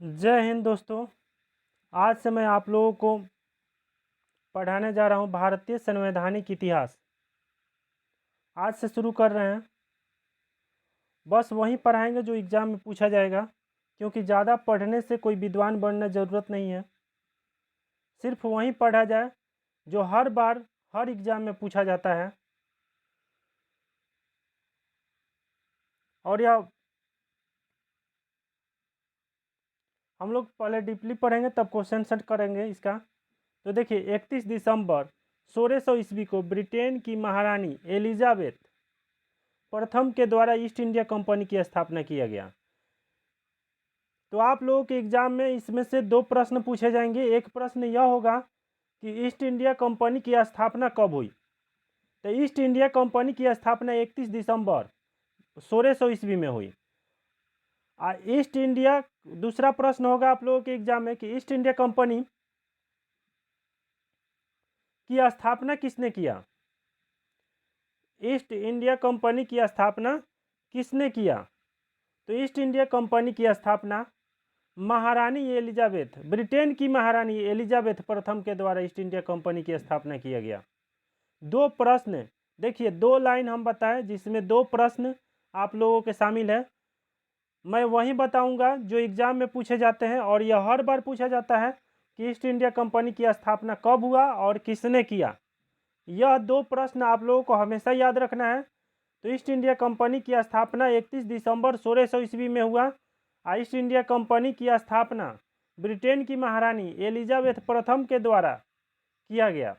जय हिंद दोस्तों। आज से मैं आप लोगों को पढ़ाने जा रहा हूँ भारतीय संवैधानिक इतिहास। आज से शुरू कर रहे हैं। बस वही पढ़ाएंगे जो एग्ज़ाम में पूछा जाएगा, क्योंकि ज़्यादा पढ़ने से कोई विद्वान बनने ज़रूरत नहीं है। सिर्फ वही पढ़ा जाए जो हर बार हर एग्ज़ाम में पूछा जाता है। और यह हम लोग पहले डीपली पढ़ेंगे, तब क्वेश्चन सेट करेंगे इसका। तो देखिए, 31 दिसंबर 1600 ईस्वी को ब्रिटेन की महारानी एलिजाबेथ प्रथम के द्वारा ईस्ट इंडिया कंपनी की स्थापना किया गया। तो आप लोगों के एग्जाम में इसमें से दो प्रश्न पूछे जाएंगे। एक प्रश्न यह होगा कि ईस्ट इंडिया कंपनी की स्थापना कब हुई। तो ईस्ट इंडिया कंपनी की स्थापना 31 दिसंबर 1600 ईस्वी में हुई। ईस्ट इंडिया दूसरा प्रश्न होगा आप लोगों के एग्जाम में कि ईस्ट इंडिया कंपनी की स्थापना किसने किया। ईस्ट इंडिया कंपनी की स्थापना किसने किया। तो ईस्ट इंडिया कंपनी की स्थापना महारानी एलिजाबेथ, ब्रिटेन की महारानी एलिजाबेथ प्रथम के द्वारा ईस्ट इंडिया कंपनी की स्थापना किया गया। दो प्रश्न देखिए, दो लाइन हम बताएं जिसमें दो प्रश्न आप लोगों के शामिल है। मैं वही बताऊंगा जो एग्जाम में पूछे जाते हैं, और यह हर बार पूछा जाता है कि ईस्ट इंडिया कंपनी की स्थापना कब हुआ और किसने किया। यह दो प्रश्न आप लोगों को हमेशा याद रखना है। तो ईस्ट इंडिया कंपनी की स्थापना 31 दिसंबर 1600 ईस्वी में हुआ। ईस्ट इंडिया कंपनी की स्थापना ब्रिटेन की महारानी एलिजाबेथ प्रथम के द्वारा किया गया।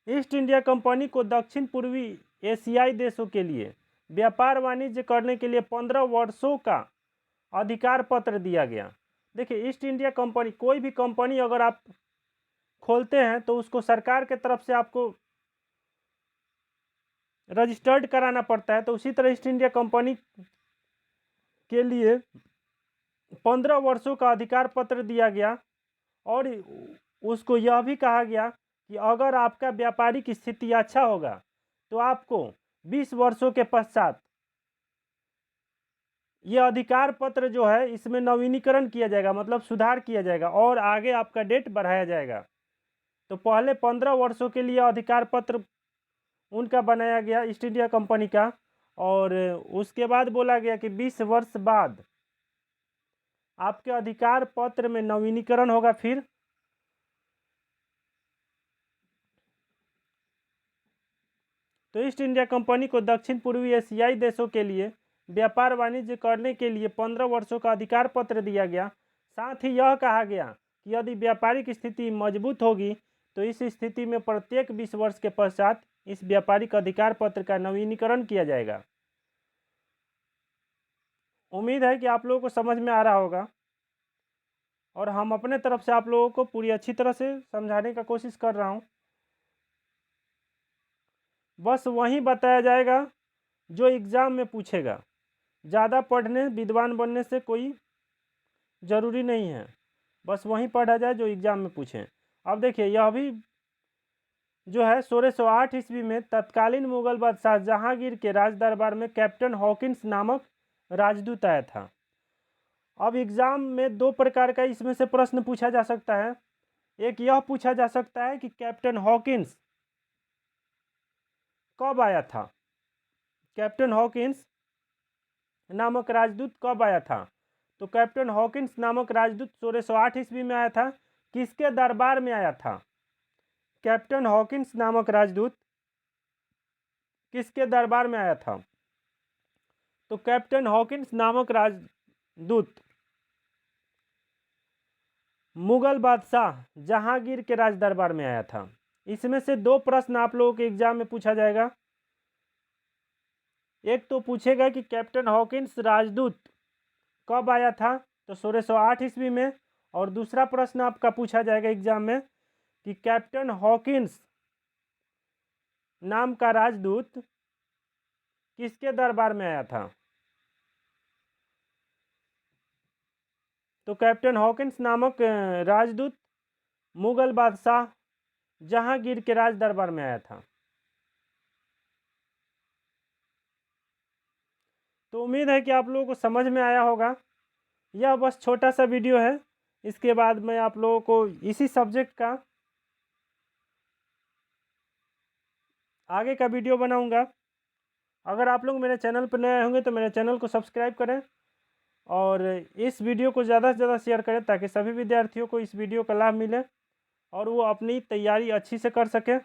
ईस्ट इंडिया कंपनी को दक्षिण पूर्वी एशियाई देशों के लिए व्यापार वाणिज्य करने के लिए 15 वर्षों का अधिकार पत्र दिया गया। देखिए, ईस्ट इंडिया कंपनी, कोई भी कंपनी अगर आप खोलते हैं तो उसको सरकार के तरफ से आपको रजिस्टर्ड कराना पड़ता है। तो उसी तरह ईस्ट इंडिया कंपनी के लिए 15 वर्षों का अधिकार पत्र दिया गया, और उसको यह भी कहा गया कि अगर आपका व्यापारिक स्थिति अच्छा होगा तो आपको 20 वर्षों के पश्चात यह अधिकार पत्र जो है इसमें नवीनीकरण किया जाएगा, मतलब सुधार किया जाएगा और आगे आपका डेट बढ़ाया जाएगा। तो पहले 15 वर्षों के लिए अधिकार पत्र उनका बनाया गया ईस्ट इंडिया कंपनी का, और उसके बाद बोला गया कि 20 वर्ष बाद आपके अधिकार पत्र में नवीनीकरण होगा। फिर तो ईस्ट इंडिया कंपनी को दक्षिण पूर्वी एशियाई देशों के लिए व्यापार वाणिज्य करने के लिए 15 वर्षों का अधिकार पत्र दिया गया। साथ ही यह कहा गया कि यदि व्यापारिक स्थिति मजबूत होगी तो इस स्थिति में प्रत्येक 20 वर्ष के पश्चात इस व्यापारिक अधिकार पत्र का नवीनीकरण किया जाएगा। उम्मीद है कि आप लोगों को समझ में आ रहा होगा, और हम अपने तरफ से आप लोगों को पूरी अच्छी तरह से समझाने का कोशिश कर रहा हूँ। बस वही बताया जाएगा जो एग्ज़ाम में पूछेगा। ज़्यादा पढ़ने विद्वान बनने से कोई ज़रूरी नहीं है, बस वही पढ़ा जाए जो एग्ज़ाम में पूछें। अब देखिए, यह भी जो है 1608 ईस्वी में तत्कालीन मुगल बादशाह जहांगीर के राज दरबार में कैप्टन हॉकिंस नामक राजदूत आया था। अब एग्ज़ाम में दो प्रकार का इसमें से प्रश्न पूछा जा सकता है। एक यह पूछा जा सकता है कि कैप्टन हॉकिंस कब आया था, कैप्टन हॉकिंस नामक राजदूत कब आया था। तो कैप्टन हॉकिंस नामक राजदूत 1608 ईस्वी में आया था। किसके दरबार में आया था। कैप्टन हॉकिंस नामक राजदूत किसके दरबार में आया था। तो कैप्टन हॉकिंस नामक राजदूत मुगल बादशाह जहांगीर के राज दरबार में आया था। इसमें से दो प्रश्न आप लोगों के एग्जाम में पूछा जाएगा। एक तो पूछेगा कि कैप्टन हॉकिंस राजदूत कब आया था, तो 1608 ईस्वी में। और दूसरा प्रश्न आपका पूछा जाएगा एग्जाम में कि कैप्टन हॉकिंस नाम का राजदूत किसके दरबार में आया था। तो कैप्टन हॉकिंस नामक राजदूत मुगल बादशाह जहांगीर के राज दरबार में आया था। तो उम्मीद है कि आप लोगों को समझ में आया होगा। यह बस छोटा सा वीडियो है, इसके बाद मैं आप लोगों को इसी सब्जेक्ट का आगे का वीडियो बनाऊंगा। अगर आप लोग मेरे चैनल पर नए होंगे तो मेरे चैनल को सब्सक्राइब करें और इस वीडियो को ज़्यादा से ज़्यादा शेयर करें ताकि सभी विद्यार्थियों को इस वीडियो का लाभ मिले और वो अपनी तैयारी अच्छी से कर सकें।